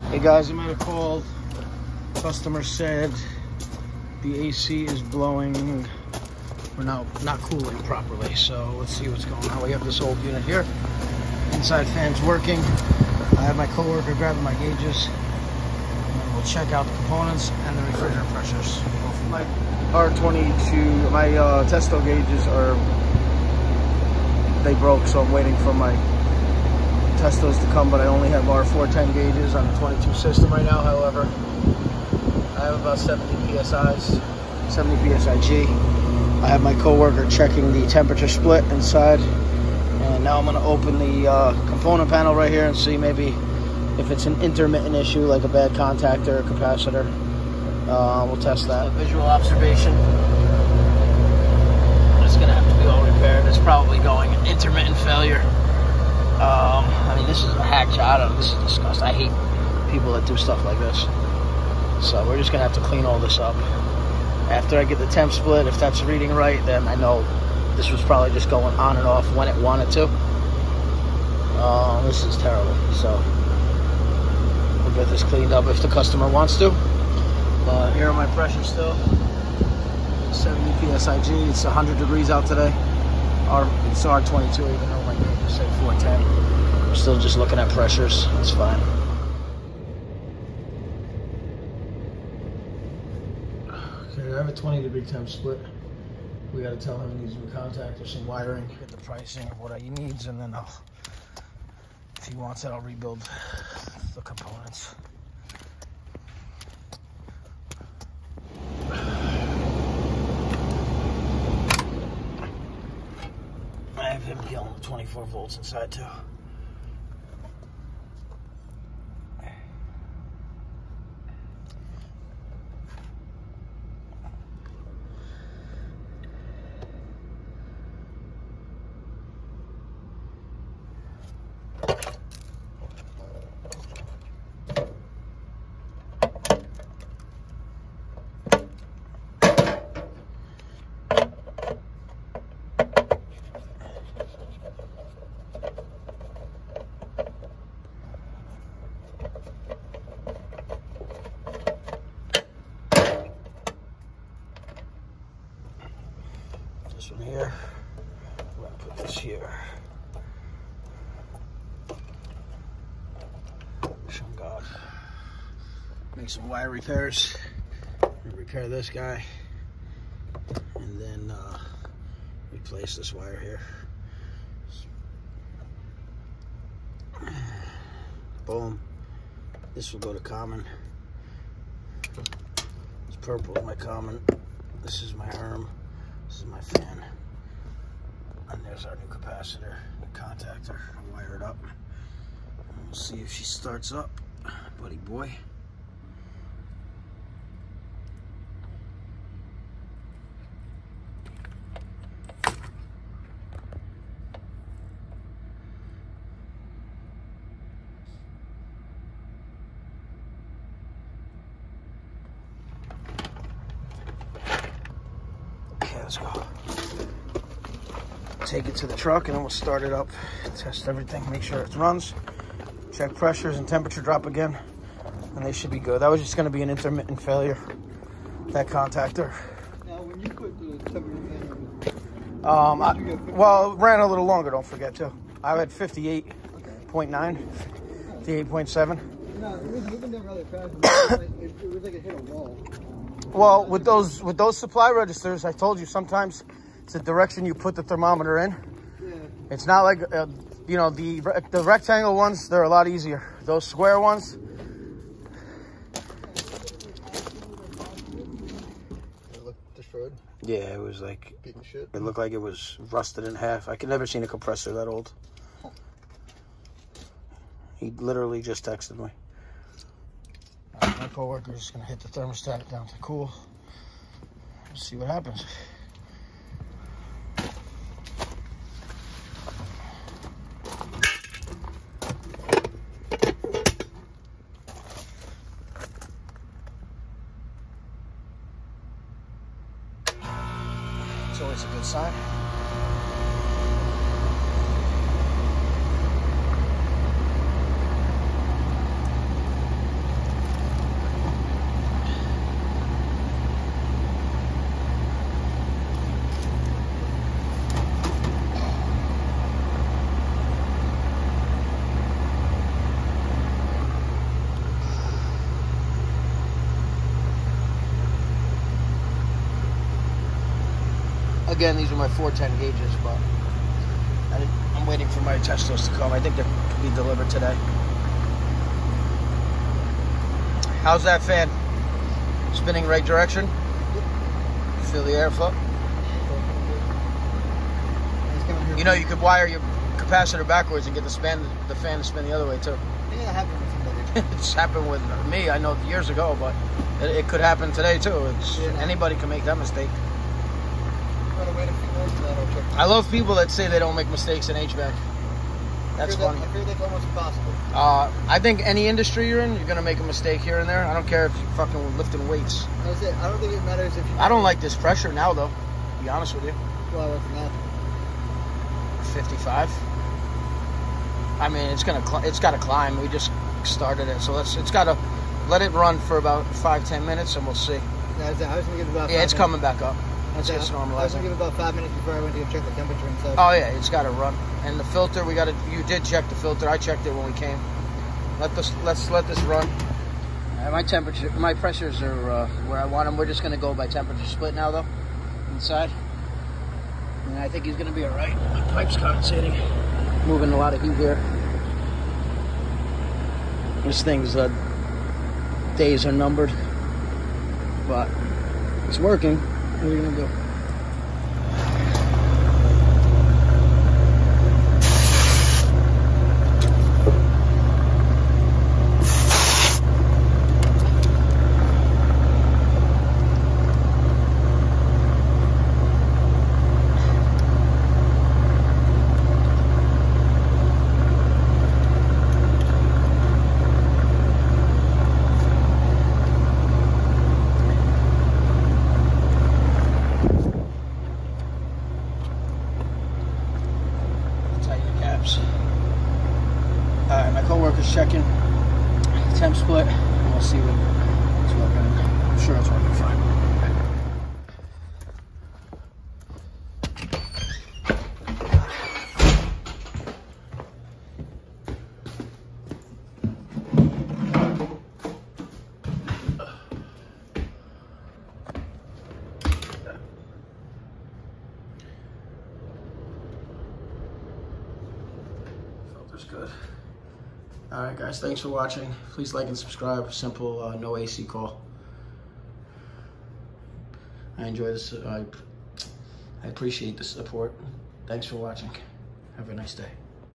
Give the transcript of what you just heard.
Hey guys, I might have called. Customer said the AC is blowing or not cooling properly. So let's see what's going on. We have this old unit here. Inside fan's working. I have my coworker grabbing my gauges. And then we'll check out the components and the refrigerant pressures. My R22, my testo gauges they broke, so I'm waiting for my testos to come, but I only have R410 gauges on the 22 system right now. However, I have about 70 PSIs, 70 PSIG. I have my coworker checking the temperature split inside, and now I'm going to open the component panel right here and see maybe if it's an intermittent issue, like a bad contactor or capacitor. We'll test that. Visual observation. It's going to have to be all repaired. It's probably going an intermittent failure. I mean, this is a hack job. This is disgusting. I hate people that do stuff like this. So we're just going to have to clean all this up. After I get the temp split, if that's reading right, then I know this was probably just going on and off when it wanted to. This is terrible. So we'll get this cleaned up if the customer wants to. Here are my pressures still. 70 PSIG. It's 100 degrees out today. It's R22, even though my gauge say 410. We're still just looking at pressures. It's fine. Okay, I have a 20-degree temp split. We got to tell him he needs a new contactor, some wiring, get the pricing of what he needs, and then if he wants it, I'll rebuild the components. I have him dealing with 24 volts inside too. This one here, we're gonna put this here. Some God. Make some wire repairs. Repair this guy, and then replace this wire here. Boom. This will go to common. This purple is my common. This is my Herm. This is my fan, and there's our new capacitor, the contactor. I'll wire it up, and we'll see if she starts up, buddy boy. Let's go. Take it to the truck and then we'll start it up, test everything, make sure it runs, check pressures and temperature drop again, and they should be good. That was just going to be an intermittent failure, that contactor. Now, when you put the temperature in, well, it ran a little longer, don't forget too. I had 58.9, 58.7. No, it was moving there rather fast. It was like it hit a wall. Well, with those supply registers, I told you sometimes it's the direction you put the thermometer in. Yeah. It's not like you know, the rectangle ones. They're a lot easier. Those square ones. It looked destroyed. Yeah, it was like beaten shit. It looked like it was rusted in half. I could never seen a compressor that old. He literally just texted me. My coworker is going to hit the thermostat down to cool. Let's see what happens. It's always a good sign. Again, these are my 410 gauges, but I'm waiting for my testos to come. I think they're to be delivered today. How's that fan? Spinning right direction? Feel the airflow? You know, you could wire your capacitor backwards and get the fan to spin the other way too. Yeah, that happened with somebody. It's happened with me, I know, years ago, but it could happen today too. Anybody can make that mistake. I love people that say they don't make mistakes in HVAC. That's funny. I feel like almost impossible. I think any industry you're in, you're gonna make a mistake here and there. I don't care if you're fucking lifting weights. That's it. I don't think it matters if you. I don't like this pressure now, though. To be honest with you. Well, what's that? 55. I mean, it's got to climb. We just started it, so it's got to let it run for about 5-10 minutes, and we'll see. Yeah, I was gonna give it about. Yeah, it's coming back up. It's I was normalizing. gonna give it about 5 minutes before I went to go check the temperature inside. Oh yeah, it's got to run. And the filter, you did check the filter. I checked it when we came. Let's let this run. My pressures are where I want them. We're just gonna go by temperature split now, though, inside. And I think he's gonna be all right. My pipe's condensating, moving a lot of heat here. This thing's days are numbered, but it's working. What are you gonna do? Alright, my co-worker's checking temp split, and we'll see what's working. I'm sure it's working fine. Filter's good. Alright guys, thanks for watching. Please like and subscribe. Simple, no AC call. I enjoy this. I appreciate the support. Thanks for watching. Have a nice day.